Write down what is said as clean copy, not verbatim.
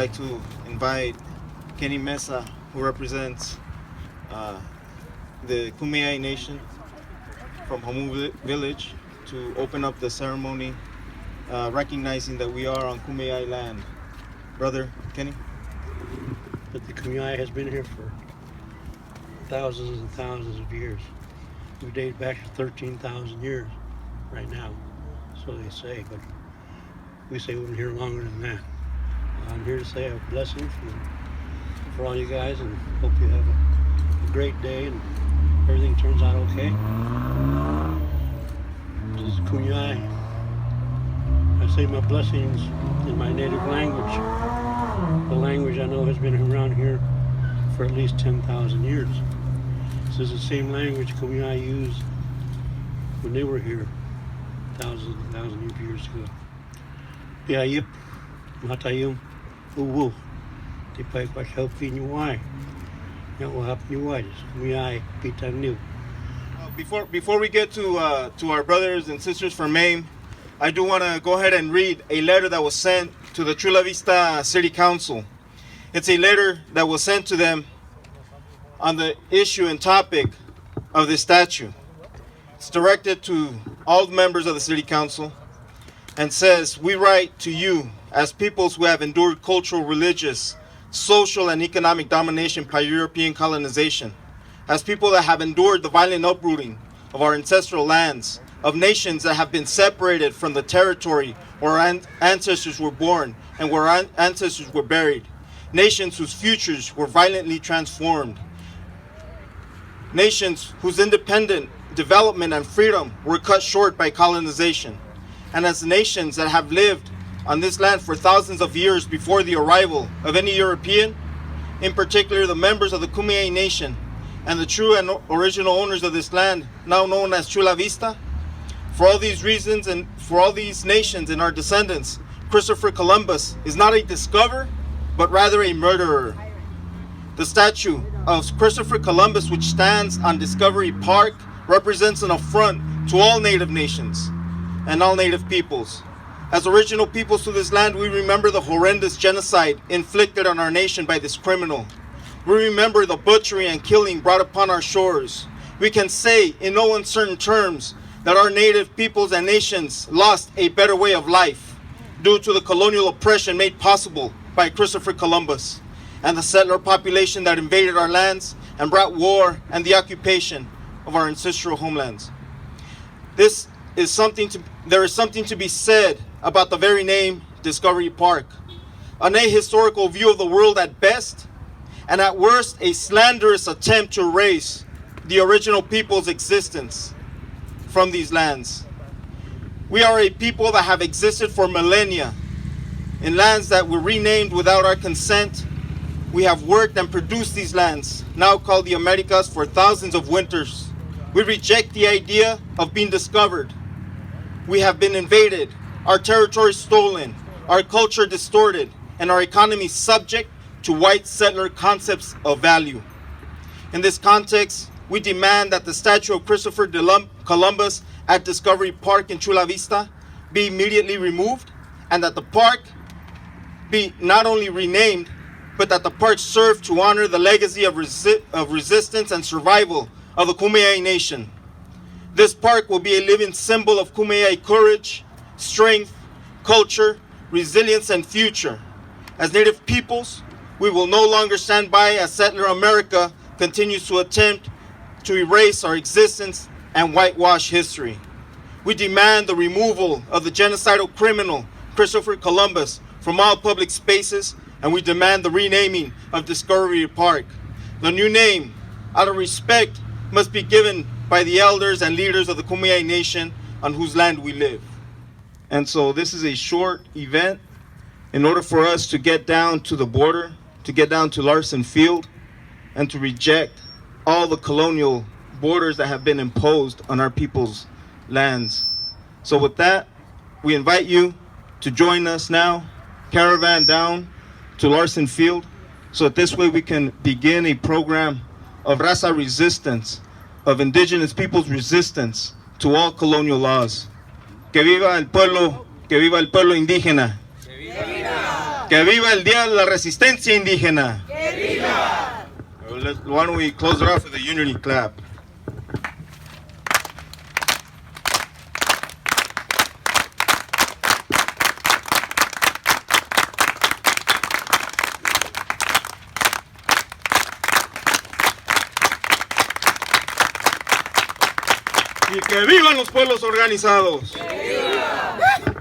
like to invite Kenny Mesa, who represents the Kumeyaay Nation from Hamu Village, to open up the ceremony, recognizing that we are on Kumeyaay land. Brother Kenny? But the Kumeyaay has been here for thousands and thousands of years. We date back to 13,000 years right now, so they say, but we say we've been here longer than that. I'm here to say a blessing for all you guys, and hope you have a great day and everything turns out okay. This is Kumeyaay. I say my blessings in my native language, the language I know has been around here for at least 10,000 years. This is the same language Kumeyaay used when they were here thousands of years ago. Yayip, matayum, uwu, tipay kwashalpi nyuay, nyawahap nyuay, Kumeyaay pitang new. Before we get to our brothers and sisters from Maine, I do want to go ahead and read a letter that was sent to the Chula Vista City Council. It's a letter that was sent to them on the issue and topic of this statue. It's directed to all members of the City Council and says, "We write to you as peoples who have endured cultural, religious, social, and economic domination by European colonization, as people that have endured the violent uprooting of our ancestral lands, of nations that have been separated from the territory where our ancestors were born and where our ancestors were buried, nations whose futures were violently transformed, nations whose independent development and freedom were cut short by colonization, and as nations that have lived on this land for thousands of years before the arrival of any European, in particular the members of the Kumeyaay Nation and the true and original owners of this land, now known as Chula Vista. For all these reasons and for all these nations and our descendants, Christopher Columbus is not a discoverer, but rather a murderer. The statue of Christopher Columbus, which stands on Discovery Park, represents an affront to all native nations and all native peoples. As original peoples to this land, we remember the horrendous genocide inflicted on our nation by this criminal. We remember the butchery and killing brought upon our shores. We can say in no uncertain terms that our native peoples and nations lost a better way of life due to the colonial oppression made possible by Christopher Columbus and the settler population that invaded our lands and brought war and the occupation of our ancestral homelands. There is something to be said about the very name Discovery Park, an ahistorical view of the world at best, and at worst a slanderous attempt to erase the original people's existence from these lands. We are a people that have existed for millennia in lands that were renamed without our consent. We have worked and produced these lands, now called the Americas, for thousands of winters. We reject the idea of being discovered. We have been invaded, our territory stolen, our culture distorted, and our economy subject to white settler concepts of value. In this context, we demand that the statue of Christopher Columbus at Discovery Park in Chula Vista be immediately removed, and that the park be not only renamed, but that the park serve to honor the legacy of resistance and survival of the Kumeyaay Nation. This park will be a living symbol of Kumeyaay courage, strength, culture, resilience, and future. As Native peoples, we will no longer stand by as settler America continues to attempt to erase our existence and whitewash history. We demand the removal of the genocidal criminal Christopher Columbus from all public spaces, and we demand the renaming of Discovery Park. The new name, out of respect, must be given by the elders and leaders of the Kumeyaay Nation on whose land we live. And so this is a short event in order for us to get down to the border, to get down to Larson Field, and to reject all the colonial borders that have been imposed on our people's lands. So with that, we invite you to join us now, caravan down to Larson Field, so that this way we can begin a program of raza resistance, of indigenous people's resistance to all colonial laws. Que viva el pueblo indígena. Que viva. Que viva el Día de la Resistencia Indígena. Why don't we close it off with a unity clap? Y que vivan los pueblos organizados. ¡Que viva!